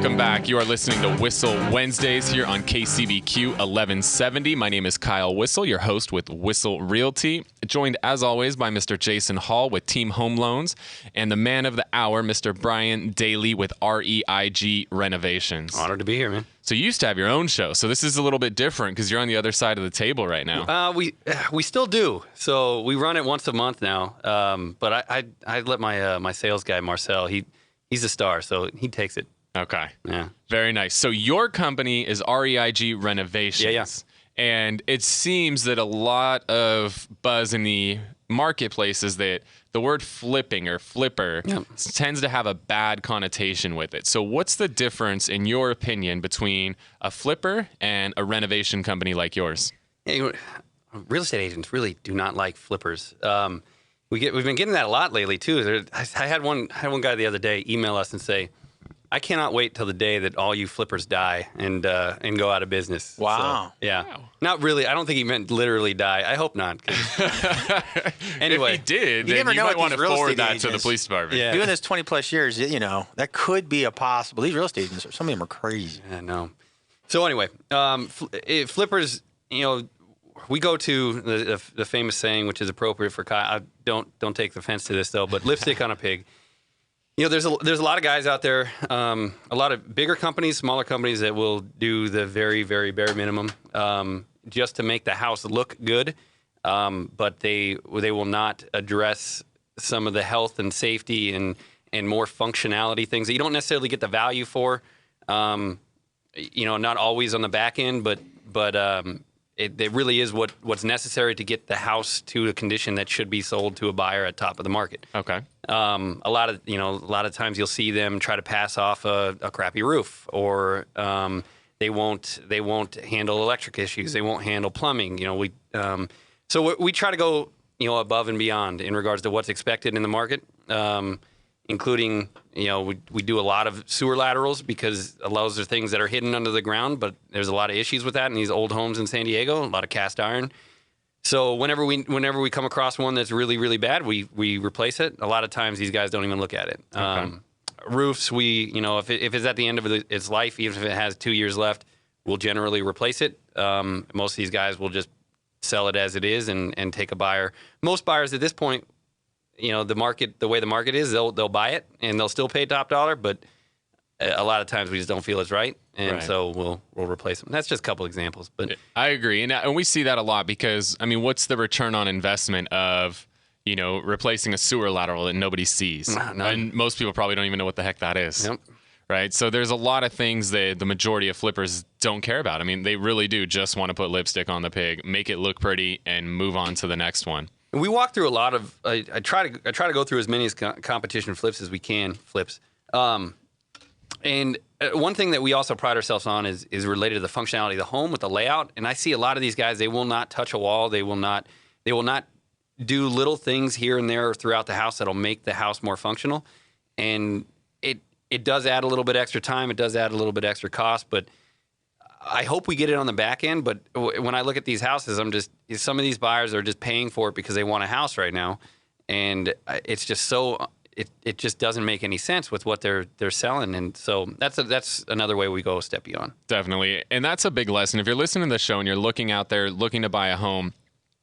Welcome back. You are listening to Whissel Wednesdays here on KCBQ 1170. My name is Kyle Whissel, your host with Whissel Realty, joined as always by Mr. Jason Hall with Team Home Loans and the man of the hour, Mr. Brian Daly with REIG Renovations. Honored to be here, man. So you used to have your own show, so this is a little bit different because you're on the other side of the table right now. We still do. So we run it once a month now. But I let my sales guy Marcel. He's a star, so he takes it. Okay. Yeah. Very nice. So your company is REIG Renovations. Yeah. And it seems that a lot of buzz in the marketplace is that the word flipping or flipper tends to have a bad connotation with it. So what's the difference, in your opinion, between a flipper and a renovation company like yours? Yeah, real estate agents really do not like flippers. We've been getting that a lot lately too. I had one guy the other day email us and say, I cannot wait till the day that all you flippers die and go out of business. Wow. So, yeah. Wow. Not really. I don't think he meant literally die. I hope not. Anyway. If he did, You then never you know might with want to these real forward estate that to the agents. police department. Yeah. Doing this 20 plus years, that could be a possible. These real estate agents, some of them are crazy. I know. So anyway, flippers, we go to the famous saying, which is appropriate for Kyle. Don't take offense to this though, but lipstick on a pig. There's a lot of guys out there, a lot of bigger companies, smaller companies that will do the very, very bare minimum just to make the house look good, but they will not address some of the health and safety and more functionality things that you don't necessarily get the value for. Not always on the back end, but it really is what's necessary to get the house to a condition that should be sold to a buyer at top of the market. Okay. A lot of times you'll see them try to pass off a crappy roof, or they won't handle electric issues. They won't handle plumbing. So we try to go above and beyond in regards to what's expected in the market. Including, we do a lot of sewer laterals because those are things that are hidden under the ground, but there's a lot of issues with that in these old homes in San Diego, a lot of cast iron. So whenever we come across one that's really, really bad, we replace it. A lot of times these guys don't even look at it. Okay. Roofs, if it's at the end of its life, even if it has 2 years left, we'll generally replace it. Most of these guys will just sell it as it is and take a buyer. Most buyers at this point, the way the market is, they'll buy it and they'll still pay top dollar, but a lot of times we just don't feel it's right, and so we'll replace them. That's just a couple examples, but I agree, and we see that a lot because what's the return on investment of replacing a sewer lateral that nobody sees, and most people probably don't even know what the heck that is. Yep. Right, so there's a lot of things that the majority of flippers don't care about. They really do just want to put lipstick on the pig, make it look pretty, and move on to the next one. We walk through a lot of. I try to go through as many competition flips as we can. And one thing that we also pride ourselves on is related to the functionality of the home with the layout. And I see a lot of these guys. They will not touch a wall. They will not do little things here and there throughout the house that'll make the house more functional. And it does add a little bit extra time. It does add a little bit extra cost, but I hope we get it on the back end, but when I look at these houses, some of these buyers are just paying for it because they want a house right now, and it's just it just doesn't make any sense with what they're selling, and so that's another way we go a step beyond. Definitely, and that's a big lesson. If you're listening to the show and you're looking out there looking to buy a home,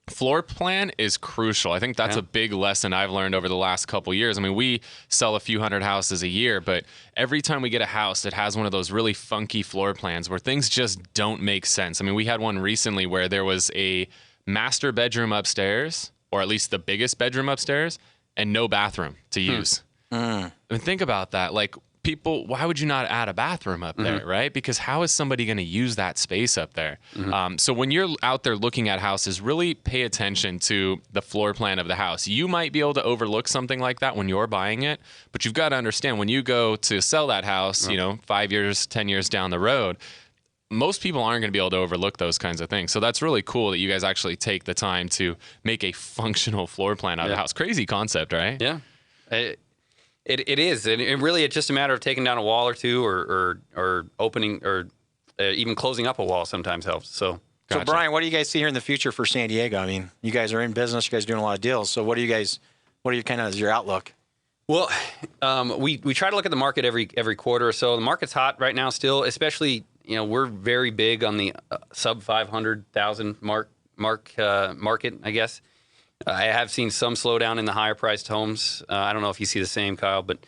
floor plan is crucial. I think that's a big lesson I've learned over the last couple years. We sell a few hundred houses a year, but every time we get a house that has one of those really funky floor plans where things just don't make sense. We had one recently where there was a master bedroom upstairs, or at least the biggest bedroom upstairs, and no bathroom to use. Think about that. People, why would you not add a bathroom up there, right? Because how is somebody going to use that space up there? So when you're out there looking at houses, really pay attention to the floor plan of the house. You might be able to overlook something like that when you're buying it, but you've got to understand when you go to sell that house, 5 years, 10 years down the road, most people aren't going to be able to overlook those kinds of things. So that's really cool that you guys actually take the time to make a functional floor plan out of the house. Crazy concept, right? Yeah. It is, and it's just a matter of taking down a wall or two, or opening, or even closing up a wall sometimes helps. So, So Brian, what do you guys see here in the future for San Diego? You guys are in business, you guys are doing a lot of deals. So what are your outlook? Well, we try to look at the market every quarter or so. The market's hot right now still, especially, we're very big on the sub 500,000 market, I guess. I have seen some slowdown in the higher priced homes. I don't know if you see the same, Kyle, but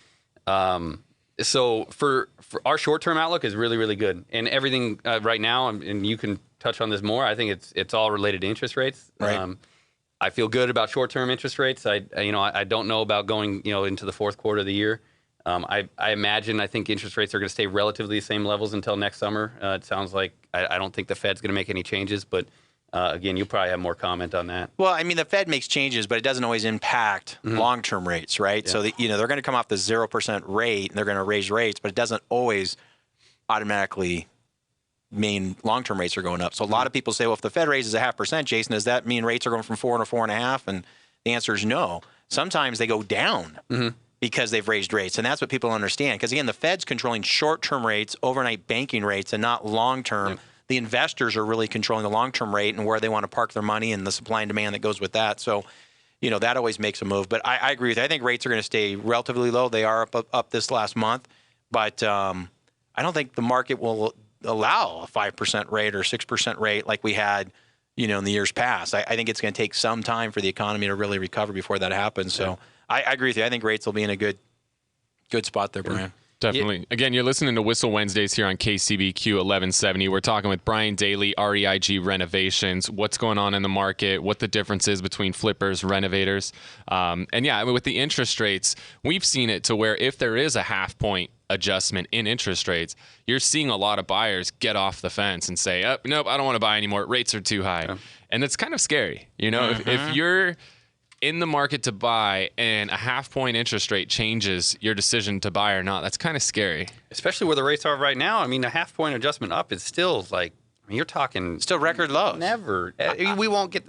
so for our short-term outlook is really, really good. And everything right now, and you can touch on this more, I think it's all related to interest rates. Right. I feel good about short-term interest rates. I don't know about going, into the fourth quarter of the year. I think interest rates are going to stay relatively the same levels until next summer. It sounds like I don't think the Fed's going to make any changes, but again, you probably have more comment on that. Well, I mean, the Fed makes changes, but it doesn't always impact long-term rates, right? Yeah. So, they're going to come off the 0% rate and they're going to raise rates, but it doesn't always automatically mean long-term rates are going up. So a lot of people say, well, if the Fed raises 0.5%, Jason, does that mean rates are going from 4 to 4.5? And the answer is no. Sometimes they go down because they've raised rates. And that's what people understand. Because again, the Fed's controlling short-term rates, overnight banking rates, and not long-term. Yeah. The investors are really controlling the long-term rate and where they want to park their money and the supply and demand that goes with that. So, that always makes a move. But I agree with you. I think rates are going to stay relatively low. They are up this last month. But I don't think the market will allow a 5% rate or 6% rate like we had, in the years past. I think it's going to take some time for the economy to really recover before that happens. So I agree with you. I think rates will be in a good spot there, Brian. Definitely. Yeah. Again, you're listening to Whissel Wednesdays here on KCBQ 1170. We're talking with Brian Daly, REIG Renovations, what's going on in the market, what the difference is between flippers, renovators. With the interest rates, we've seen it to where if there is a 0.5 point adjustment in interest rates, you're seeing a lot of buyers get off the fence and say, oh, nope, I don't want to buy anymore. Rates are too high. Yeah. And it's kind of scary. If you're in the market to buy and a 0.5 point interest rate changes your decision to buy or not, that's kind of scary. Especially where the rates are right now. I mean, a 0.5 point adjustment up is still you're talking still record lows. Never. We won't get,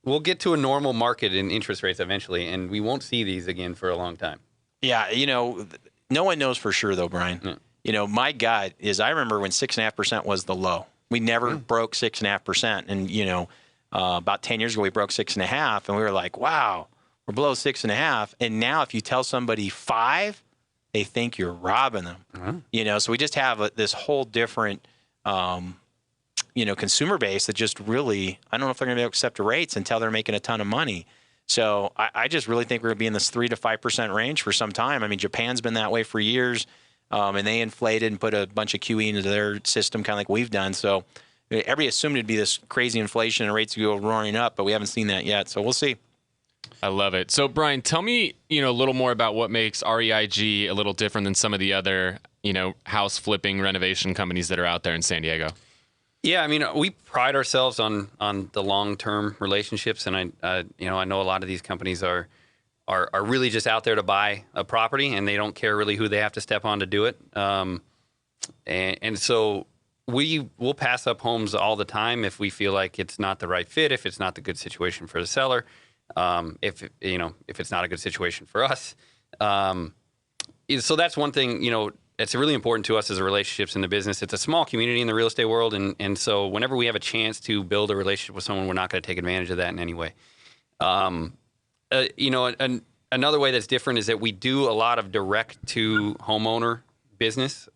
we'll get to a normal market in interest rates eventually, and we won't see these again for a long time. Yeah. No one knows for sure though, Brian. Yeah. My gut is I remember when 6.5% was the low. We never broke 6.5%. And, about 10 years ago, we broke 6.5, and we were like, wow, we're below 6.5. And now if you tell somebody 5, they think you're robbing them. So we just have this whole different, consumer base that just really, I don't know if they're going to be able to accept the rates until they're making a ton of money. So I just really think we're going to be in this 3 to 5% range for some time. I mean, Japan's been that way for years, and they inflated and put a bunch of QE into their system, kind of like we've done. So everybody assumed it'd be this crazy inflation and rates would go roaring up, but we haven't seen that yet. So we'll see. I love it. So Brian, tell me, a little more about what makes REIG a little different than some of the other, house flipping renovation companies that are out there in San Diego. Yeah, we pride ourselves on the long-term relationships, and I know a lot of these companies are really just out there to buy a property, and they don't care really who they have to step on to do it. And so we will pass up homes all the time if we feel like it's not the right fit, if it's not the good situation for the seller, if it's not a good situation for us. So that's one thing, it's really important to us as relationships in the business. It's a small community in the real estate world, and so whenever we have a chance to build a relationship with someone, we're not going to take advantage of that in any way. Another way that's different is that we do a lot of direct to homeowner business.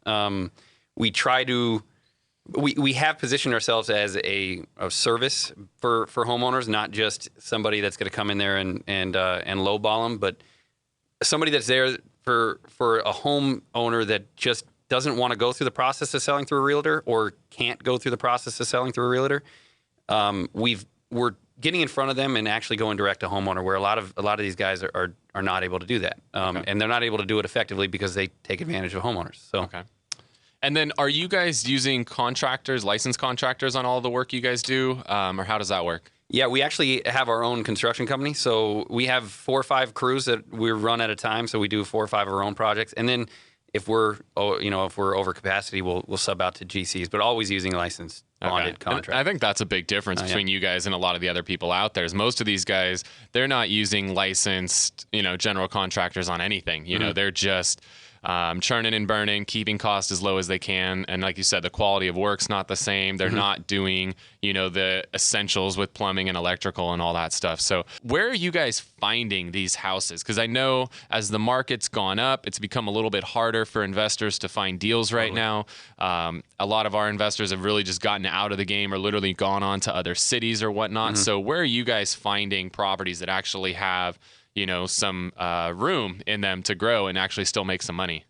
We have positioned ourselves as a service for homeowners, not just somebody that's going to come in there and lowball them, but somebody that's there for a homeowner that just doesn't want to go through the process of selling through a realtor or can't go through the process of selling through a realtor. We're getting in front of them and actually going direct to homeowner, where a lot of these guys are not able to do that, and they're not able to do it effectively because they take advantage of homeowners. So. Okay. And then are you guys using licensed contractors on all the work you guys do, or how does that work? Yeah, we actually have our own construction company. So we have 4 or 5 crews that we run at a time. So we do 4 or 5 of our own projects. And then if we're over capacity, we'll sub out to GCs, but always using licensed bonded contractors. I think that's a big difference between you guys and a lot of the other people out there. Is most of these guys, they're not using licensed, general contractors on anything. They're just churning and burning, keeping costs as low as they can. And like you said, the quality of work's not the same. They're not doing, the essentials with plumbing and electrical and all that stuff. So where are you guys finding these houses? Because I know as the market's gone up, it's become a little bit harder for investors to find deals right now. A lot of our investors have really just gotten out of the game or literally gone on to other cities or whatnot. So where are you guys finding properties that actually have, some room in them to grow and actually still make some money?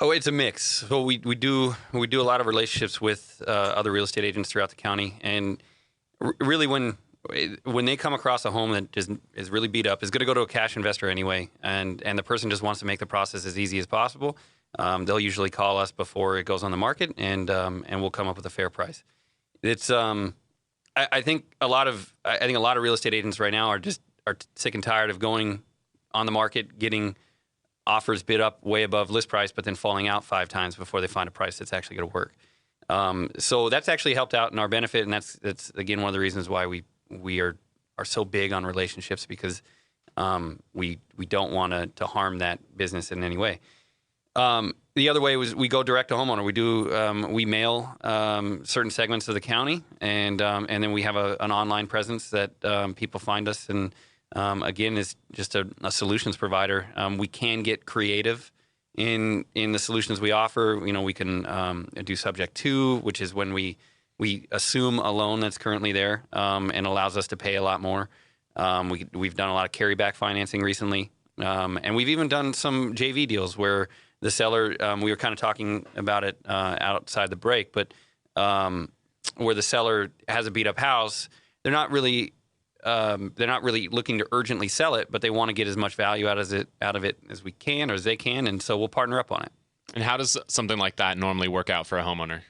Oh, it's a mix. So we do a lot of relationships with other real estate agents throughout the county, and really when they come across a home that just is really beat up, is going to go to a cash investor anyway, and the person just wants to make the process as easy as possible. They'll usually call us before it goes on the market, and we'll come up with a fair price. It's I think a lot of real estate agents right now are sick and tired of going on the market, getting offers bid up way above list price, but then falling out 5 times before they find a price that's actually going to work. So that's actually helped out in our benefit, and that's again one of the reasons why we are so big on relationships, because we don't want to harm that business in any way. The other way was we go direct to homeowner. We mail certain segments of the county, and then we have an online presence that people find us, and again, is just a solutions provider. We can get creative in the solutions we offer. We can do subject to, which is when we assume a loan that's currently there, and allows us to pay a lot more. We've done a lot of carryback financing recently, and we've even done some JV deals where the seller, we were kind of talking about it outside the break, but where the seller has a beat up house, they're not really looking to urgently sell it, but they want to get as much value out of it as we can or as they can, and so we'll partner up on it. And how does something like that normally work out for a homeowner?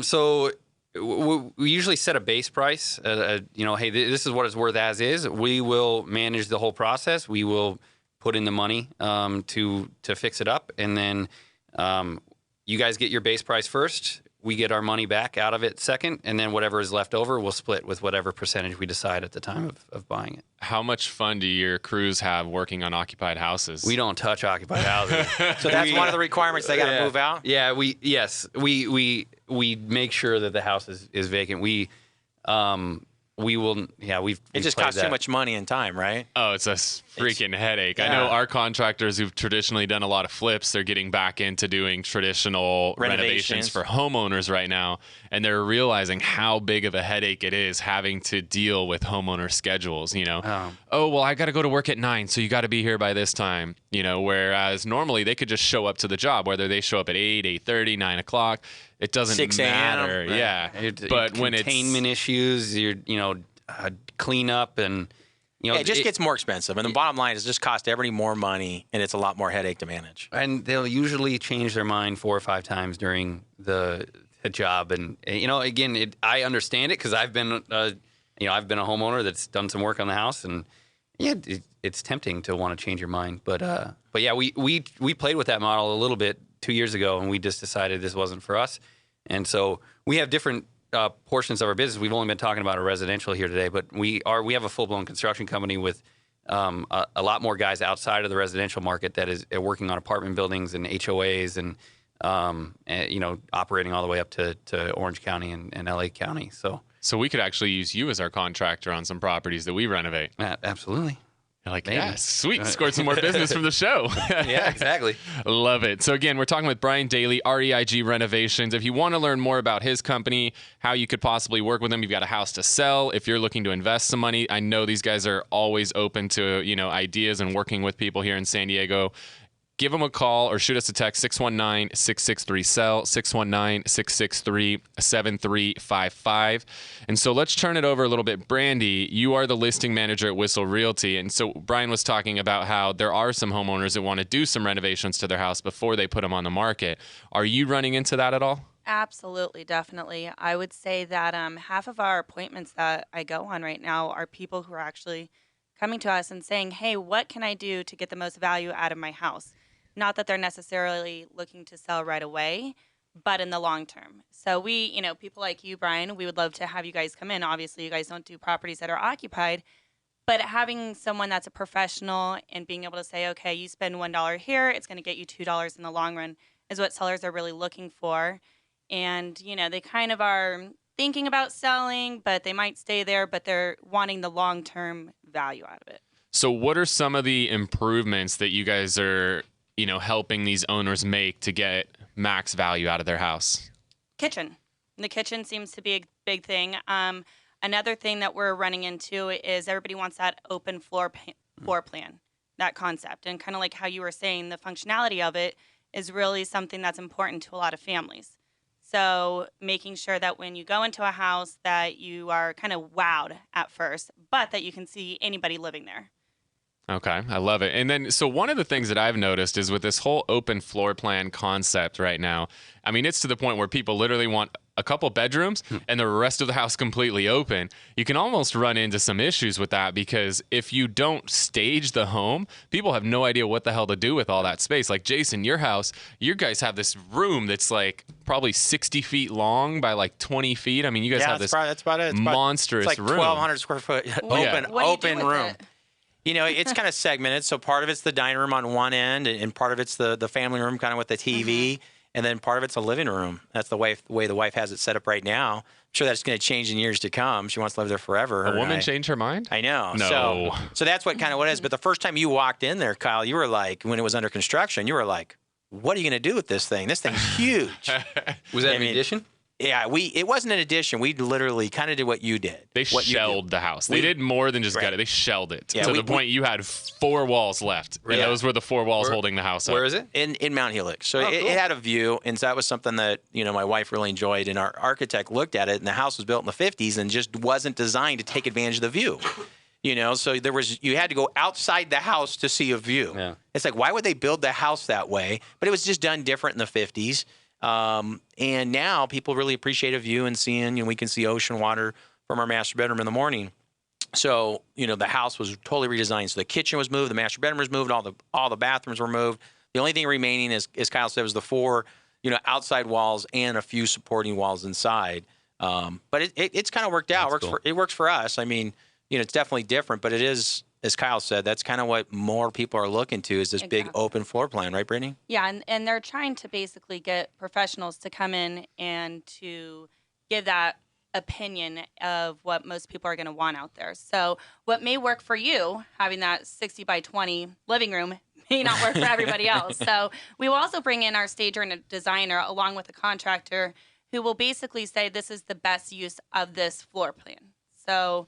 So we usually set a base price. Hey, this is what it's worth as is. We will manage the whole process. We will put in the money to fix it up, and then you guys get your base price first. We get our money back out of it second, and then whatever is left over, we'll split with whatever percentage we decide at the time of buying it. How much fun do your crews have working on occupied houses? We don't touch occupied houses. So that's one of the requirements. They got to move out? Yeah, we make sure that the house is vacant. We will, it just costs too much money and time, right? Oh, it's a freaking headache. Yeah. I know our contractors who've traditionally done a lot of flips, they're getting back into doing traditional renovations for homeowners right now. And they're realizing how big of a headache it is having to deal with homeowner schedules, Oh, well, I got to go to work at 9, so you got to be here by this time, whereas normally they could just show up to the job, whether they show up at 8, 8:30, 9 o'clock. It doesn't 6 Right. a.m. Yeah. But when it's containment issues, cleanup and, it just gets more expensive. And the bottom line is just cost everybody more money, and it's a lot more headache to manage. And they'll usually change their mind 4 or 5 times during the job. And, again, I understand it because I've been a homeowner that's done some work on the house, and it's tempting to want to change your mind. But yeah, we played with that model a little bit 2 years ago, and we just decided this wasn't for us. And so we have different portions of our business. We've only been talking about our residential here today, but we have a full-blown construction company with a lot more guys outside of the residential market that is working on apartment buildings and HOAs and operating all the way up to Orange County and LA County. So we could actually use you as our contractor on some properties that we renovate. Absolutely. You're like, yeah, sweet. Scored some more business from the show. Yeah, exactly. Love it. So again, we're talking with Brian Daly, REIG Renovations. If you want to learn more about his company, how you could possibly work with him, you've got a house to sell. If you're looking to invest some money, I know these guys are always open to, ideas and working with people here in San Diego. Give them a call or shoot us a text, 619-663-SELL, 619-663-7355. And so let's turn it over a little bit. Brandy, you are the listing manager at Whissel Realty. And so Brian was talking about how there are some homeowners that want to do some renovations to their house before they put them on the market. Are you running into that at all? Absolutely, definitely. I would say that half of our appointments that I go on right now are people who are actually coming to us and saying, hey, what can I do to get the most value out of my house? Not that they're necessarily looking to sell right away, but in the long term. So we, people like you, Brian, we would love to have you guys come in. Obviously, you guys don't do properties that are occupied, But having someone that's a professional and being able to say, okay, you spend $1 here, it's going to get you $2 in the long run is what sellers are really looking for. And, they kind of are thinking about selling, but they might stay there, but they're wanting the long-term value out of it. So what are some of the improvements that you guys are, helping these owners make to get max value out of their house? Kitchen. The kitchen seems to be a big thing. Another thing that we're running into is everybody wants that open floor plan, that concept. And kind of like how you were saying, the functionality of it is really something that's important to a lot of families. So making sure that when you go into a house that you are kind of wowed at first, but that you can see anybody living there. Okay, I love it. And then, so one of the things that I've noticed is with this whole open floor plan concept right now, I mean, it's to the point where people literally want a couple bedrooms and the rest of the house completely open. You can almost run into some issues with that because if you don't stage the home, people have no idea what the hell to do with all that space. Like Jason, your house, you guys have this room that's like probably 60 feet long by like 20 feet. I mean, you guys have this that's about it. monstrous it's like room. 1,200 square foot open room. It? It's kind of segmented. So part of it's the dining room on one end, and part of it's the family room kind of with the TV, and then part of it's a living room. That's the way the wife has it set up right now. I'm sure that's going to change in years to come. She wants to live there forever. A woman changed her mind? I know. No. So that's what kind of what it is. But the first time you walked in there, Kyle, you were like, when it was under construction, you were like, what are you going to do with this thing? This thing's huge. Was that an addition? Yeah, it wasn't an addition. We literally kind of did what you did. They shelled the house. They did more than just gut it. They shelled it to the point you had 4 walls left. And those were the 4 walls holding the house up. Where is it? In Mount Helix. So cool. it had a view, and so that was something that my wife really enjoyed. And our architect looked at it, and the house was built in the 50s and just wasn't designed to take advantage of the view. So you had to go outside the house to see a view. Yeah. It's like, why would they build the house that way? But it was just done different in the 50s. And now people really appreciate a view and seeing, we can see ocean water from our master bedroom in the morning. So, the house was totally redesigned. So the kitchen was moved, the master bedroom was moved, all the bathrooms were moved. The only thing remaining as Kyle said, was the 4, outside walls and a few supporting walls inside. But it's kind of worked out. It works for us. I mean, it's definitely different, but it is, as Kyle said, that's kind of what more people are looking to is this big open floor plan, right, Brittany? Yeah, and they're trying to basically get professionals to come in and to give that opinion of what most people are going to want out there. So what may work for you, having that 60 by 20 living room, may not work for everybody else. So we will also bring in our stager and a designer along with a contractor who will basically say this is the best use of this floor plan. So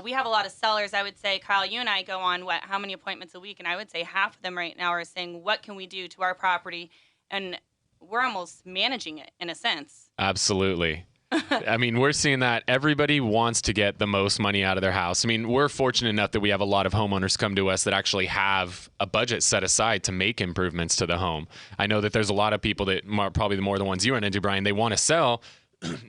we have a lot of sellers. I would say, Kyle, you and I go on how many appointments a week? And I would say half of them right now are saying, what can we do to our property? And we're almost managing it in a sense. Absolutely. I mean, we're seeing that everybody wants to get the most money out of their house. I mean, we're fortunate enough that we have a lot of homeowners come to us that actually have a budget set aside to make improvements to the home. I know that there's a lot of people that probably more the ones you run into, Brian, they want to sell,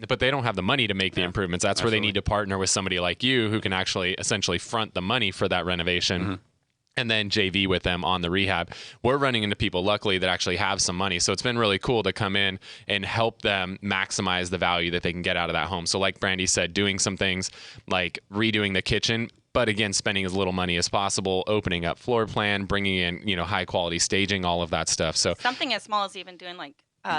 but they don't have the money to make the improvements. That's where they need to partner with somebody like you who can actually essentially front the money for that renovation and then JV with them on the rehab. We're running into people, luckily, that actually have some money. So it's been really cool to come in and help them maximize the value that they can get out of that home. So like Brandy said, doing some things like redoing the kitchen, but again, spending as little money as possible, opening up floor plan, bringing in, high quality staging, all of that stuff. So something as small as even doing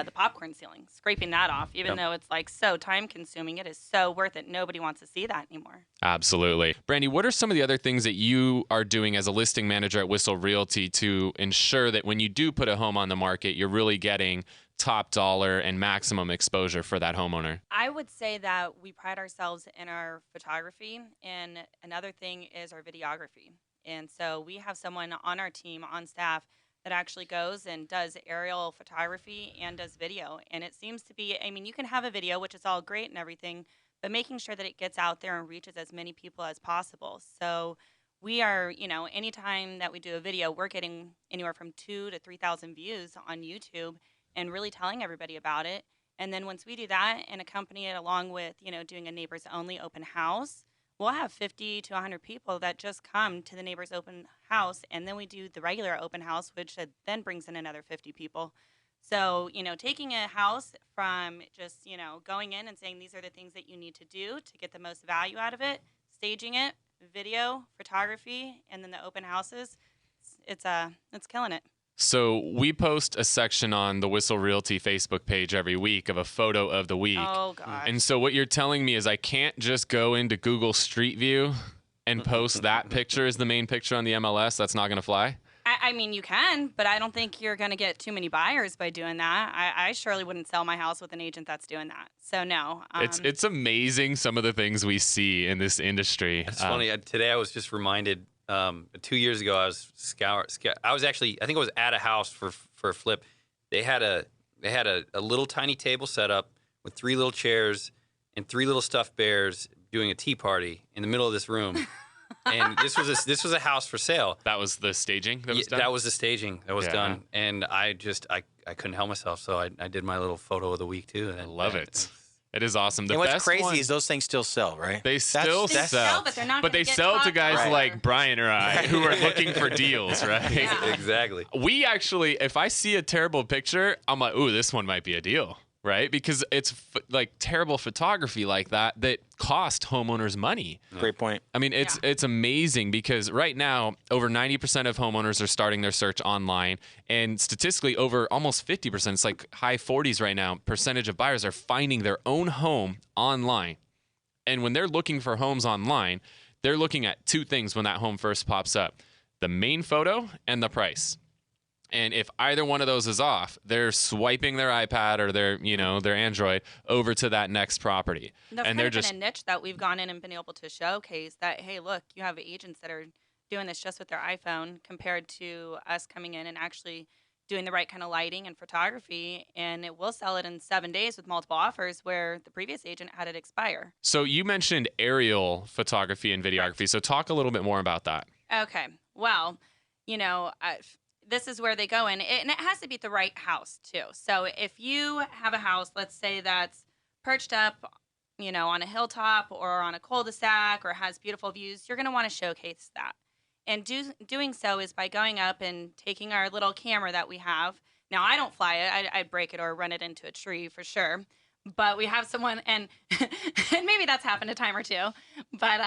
the popcorn ceiling, scraping that off, even though it's so time consuming, it is so worth it. Nobody wants to see that anymore. Absolutely. Brandy, what are some of the other things that you are doing as a listing manager at Whissel Realty to ensure that when you do put a home on the market, you're really getting top dollar and maximum exposure for that homeowner? I would say that we pride ourselves in our photography, and another thing is our videography. And so we have someone on our team, on staff, that actually goes and does aerial photography and does video. And it seems to be, you can have a video, which is all great and everything, but making sure that it gets out there and reaches as many people as possible. So we are, anytime that we do a video, we're getting anywhere from 2,000 to 3,000 views on YouTube and really telling everybody about it. And then once we do that and accompany it along with, doing a neighbors only open house, we'll have 50 to 100 people that just come to the neighbor's open house, and then we do the regular open house, which then brings in another 50 people. So, taking a house from just, going in and saying these are the things that you need to do to get the most value out of it, staging it, video, photography, and then the open houses, it's killing it. So we post a section on the Whissel Realty Facebook page every week of a photo of the week. Oh gosh. And so what you're telling me is I can't just go into Google Street View and post that picture as the main picture on the MLS. That's not going to fly? I mean, you can, but I don't think you're going to get too many buyers by doing that. I surely wouldn't sell my house with an agent that's doing that. So no. It's amazing some of the things we see in this industry. It's funny. Today I was just reminded. 2 years ago, I was I was actually, I think I was at a house for a flip. They had a little tiny table set up with 3 little chairs and 3 little stuffed bears doing a tea party in the middle of this room. And this was a house for sale. That was the staging that was done? That was the staging that was done. And I couldn't help myself, so I did my little photo of the week too. And I love it. It is awesome. And what's crazy is those things still sell, right? They still sell, but they're not. But they sell to guys like Brian or I who are looking for deals, right? Yeah. Exactly. We actually, if I see a terrible picture, I'm like, ooh, this one might be a deal, right? Because it's like terrible photography like that cost homeowners money. Great point. I mean, it's amazing because right now, over 90% of homeowners are starting their search online. And statistically, over almost 50%, it's like high 40s right now, percentage of buyers are finding their own home online. And when they're looking for homes online, they're looking at 2 things when that home first pops up: the main photo and the price. And if either one of those is off, they're swiping their iPad or their Android over to that next property. That's and kind they're of just been a niche that we've gone in and been able to showcase that, hey, look, you have agents that are doing this just with their iPhone compared to us coming in and actually doing the right kind of lighting and photography, and it will sell it in 7 days with multiple offers where the previous agent had it expire. So you mentioned aerial photography and videography. So talk a little bit more about that. Okay. Well, this is where they go in, and it has to be the right house too. So if you have a house, let's say that's perched up, on a hilltop or on a cul-de-sac or has beautiful views, you're going to want to showcase that. And doing so is by going up and taking our little camera that we have. Now, I don't fly it. I'd break it or run it into a tree for sure. But we have someone, and maybe that's happened a time or two. But,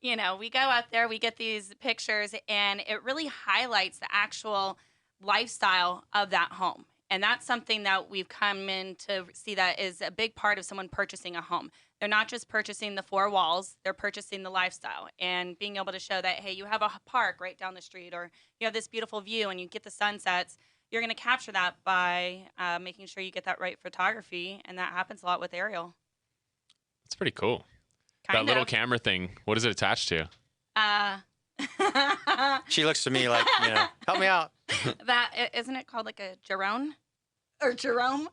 we go out there, we get these pictures, and it really highlights the actual lifestyle of that home. And that's something that we've come in to see that is a big part of someone purchasing a home. They're not just purchasing the 4 walls, they're purchasing the lifestyle and being able to show that, hey, you have a park right down the street, or you have this beautiful view and you get the sunsets. You're going to capture that by making sure you get that right photography. And that happens a lot with aerial. It's pretty cool. Kind that little of. camera thing, what is it attached to? She looks to me like, help me out. That isn't it called like a Jerome or Jerome?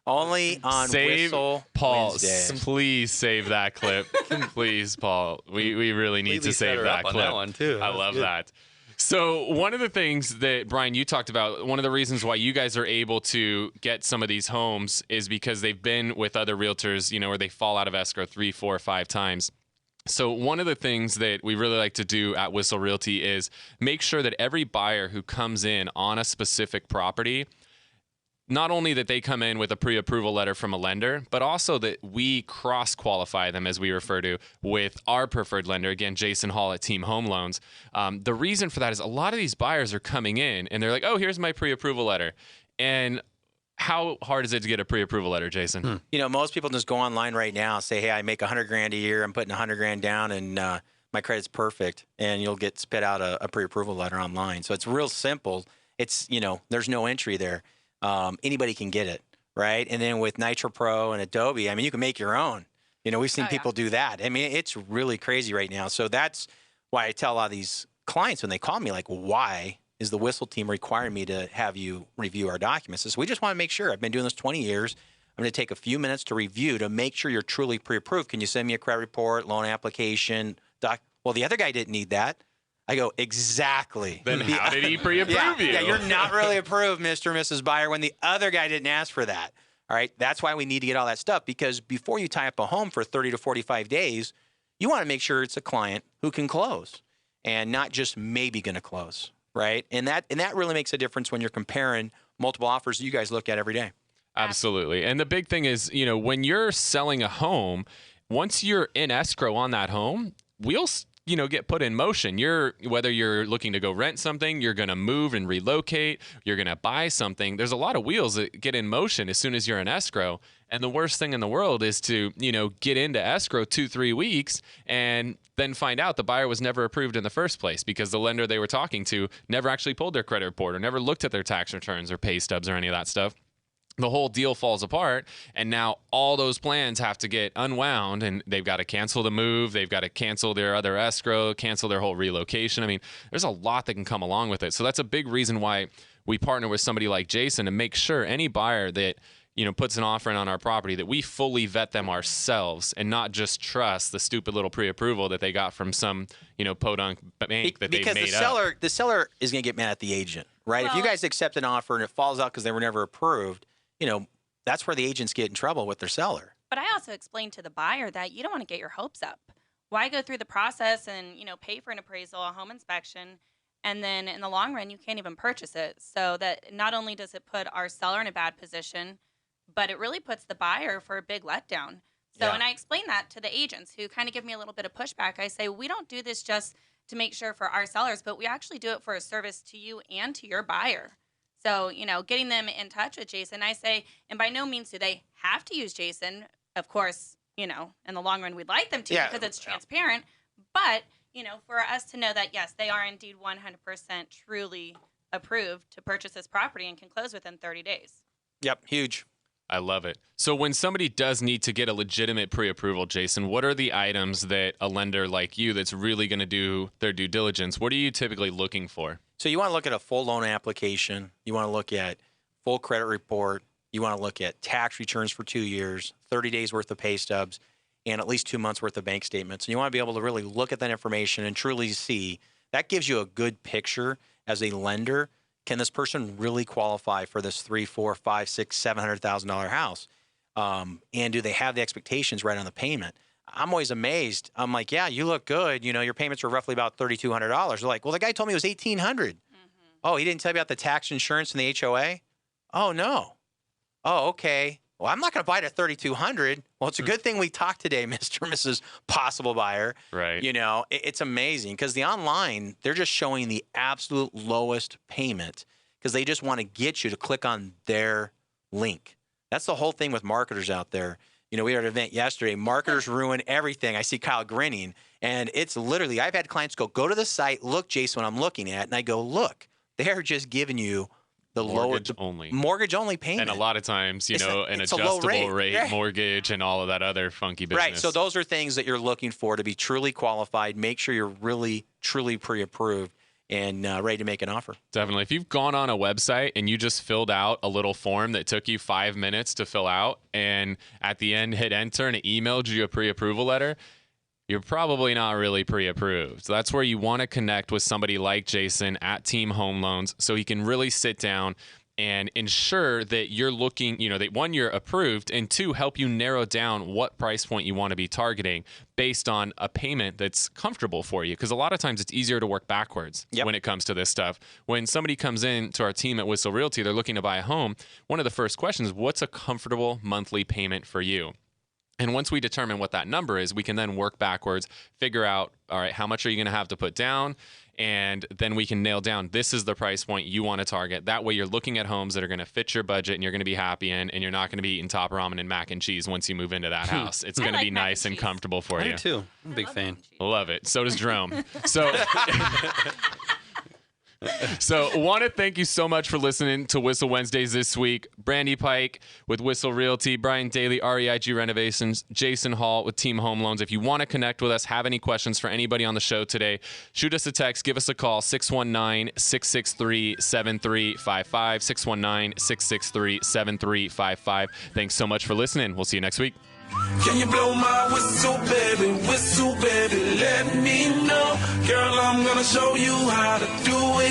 Only on Save Whissel Paul. Wednesday. Please save that clip. Please, Paul. We really need to save that clip. On that one too. I love that. So one of the things that, Brian, you talked about, one of the reasons why you guys are able to get some of these homes is because they've been with other realtors, where they fall out of escrow 3, 4, 5 times. So one of the things that we really like to do at Whissel Realty is make sure that every buyer who comes in on a specific property, not only that they come in with a pre-approval letter from a lender, but also that we cross-qualify them, as we refer to, with our preferred lender, again, Jason Hall at Team Home Loans. The reason for that is a lot of these buyers are coming in and they're like, oh, here's my pre-approval letter. And how hard is it to get a pre-approval letter, Jason? Most people just go online right now and say, hey, I make $100,000 a year. I'm putting $100,000 down and my credit's perfect. And you'll get spit out a pre-approval letter online. So it's real simple. It's, there's no entry there. Anybody can get it, right? And then with Nitro Pro and Adobe, you can make your own. We've seen people do that. It's really crazy right now. So that's why I tell a lot of these clients when they call me, like, why is the Whissel team requiring me to have you review our documents? So we just want to make sure. I've been doing this 20 years. I'm going to take a few minutes to review to make sure you're truly pre-approved. Can you send me a credit report, loan application, Well, the other guy didn't need that. I go, exactly. Then how did he pre-approve you? Yeah, you're not really approved, Mr. or Mrs. Buyer, when the other guy didn't ask for that. All right, that's why we need to get all that stuff, because before you tie up a home for 30 to 45 days, you want to make sure it's a client who can close and not just maybe going to close, right? And that really makes a difference when you're comparing multiple offers you guys look at every day. Absolutely. And the big thing is, when you're selling a home, once you're in escrow on that home, wheels get put in motion. Whether you're looking to go rent something, you're going to move and relocate, you're going to buy something. There's a lot of wheels that get in motion as soon as you're in escrow. And the worst thing in the world is to, get into escrow 2-3 weeks and then find out the buyer was never approved in the first place because the lender they were talking to never actually pulled their credit report or never looked at their tax returns or pay stubs or any of that stuff. The whole deal falls apart, and now all those plans have to get unwound, and they've got to cancel the move, they've got to cancel their other escrow, cancel their whole relocation. I mean, there's a lot that can come along with it. So that's a big reason why we partner with somebody like Jason to make sure any buyer that puts an offer in on our property, that we fully vet them ourselves and not just trust the stupid little pre-approval that they got from some, podunk bank that they made up. Because the seller is going to get mad at the agent, right? Well, if you guys accept an offer and it falls out because they were never approved, that's where the agents get in trouble with their seller. But I also explained to the buyer that you don't want to get your hopes up. Why go through the process and, pay for an appraisal, a home inspection, and then in the long run, you can't even purchase it. So that not only does it put our seller in a bad position, but it really puts the buyer for a big letdown. So, Yeah. And I explain that to the agents who kind of give me a little bit of pushback. I say, we don't do this just to make sure for our sellers, but we actually do it for a service to you and to your buyer. So, getting them in touch with Jason, I say, and by no means do they have to use Jason. Of course, in the long run, we'd like them to because it's transparent. But, for us to know that, yes, they are indeed 100% truly approved to purchase this property and can close within 30 days. Yep, huge. I love it. So when somebody does need to get a legitimate pre-approval, Jason, what are the items that a lender like you that's really going to do their due diligence, what are you typically looking for? So you want to look at a full loan application. You want to look at full credit report. You want to look at tax returns for 2 years, 30 days worth of pay stubs, and at least 2 months worth of bank statements. And you want to be able to really look at that information and truly see. That gives you a good picture as a lender. Can this person really qualify for this $300,000, $400,000, $500,000, $700,000 house? And do they have the expectations right on the payment? I'm always amazed. I'm like, yeah, you look good. Your payments are roughly about $3,200. They're like, well, the guy told me it was $1,800. Mm-hmm. Oh, he didn't tell me about the tax insurance and the HOA? Oh, no. Oh, okay. Well, I'm not going to buy it at $3,200. Well, it's a good thing we talked today, Mr. and Mrs. Possible Buyer. Right. It's amazing because the online, they're just showing the absolute lowest payment because they just want to get you to click on their link. That's the whole thing with marketers out there. We were at an event yesterday. Marketers ruin everything. I see Kyle grinning, and it's literally, I've had clients go to the site, look, Jason, what I'm looking at, and I go, look, they're just giving you the mortgage only payment. And a lot of times, an adjustable rate mortgage and all of that other funky business. Right. So those are things that you're looking for to be truly qualified. Make sure you're really, truly pre-approved and ready to make an offer. Definitely. If you've gone on a website and you just filled out a little form that took you 5 minutes to fill out and at the end hit enter and it emailed you a pre-approval letter, you're probably not really pre-approved. So that's where you want to connect with somebody like Jason at Team Home Loans so he can really sit down and ensure that you're looking, that one, you're approved, and two, help you narrow down what price point you want to be targeting based on a payment that's comfortable for you. Because a lot of times it's easier to work backwards when it comes to this stuff. When somebody comes in to our team at Whissel Realty, they're looking to buy a home, one of the first questions is, what's a comfortable monthly payment for you? And once we determine what that number is, we can then work backwards, figure out, all right, how much are you going to have to put down? And then we can nail down, this is the price point you want to target. That way you're looking at homes that are going to fit your budget and you're going to be happy in, and you're not going to be eating top ramen and mac and cheese once you move into that house. It's going to be nice and comfortable for you. I do too. I'm a big fan. Love it. So does Jerome. So want to thank you so much for listening to Whissel Wednesdays this week. Brandy Pike with Whissel Realty, Brian Daly, REIG Renovations, Jason Hall with Team Home Loans. If you want to connect with us, have any questions for anybody on the show today, shoot us a text, give us a call, 619-663-7355, 619-663-7355. Thanks so much for listening. We'll see you next week. Can you blow my whistle, baby, let me know. Girl, I'm gonna show you how to do it.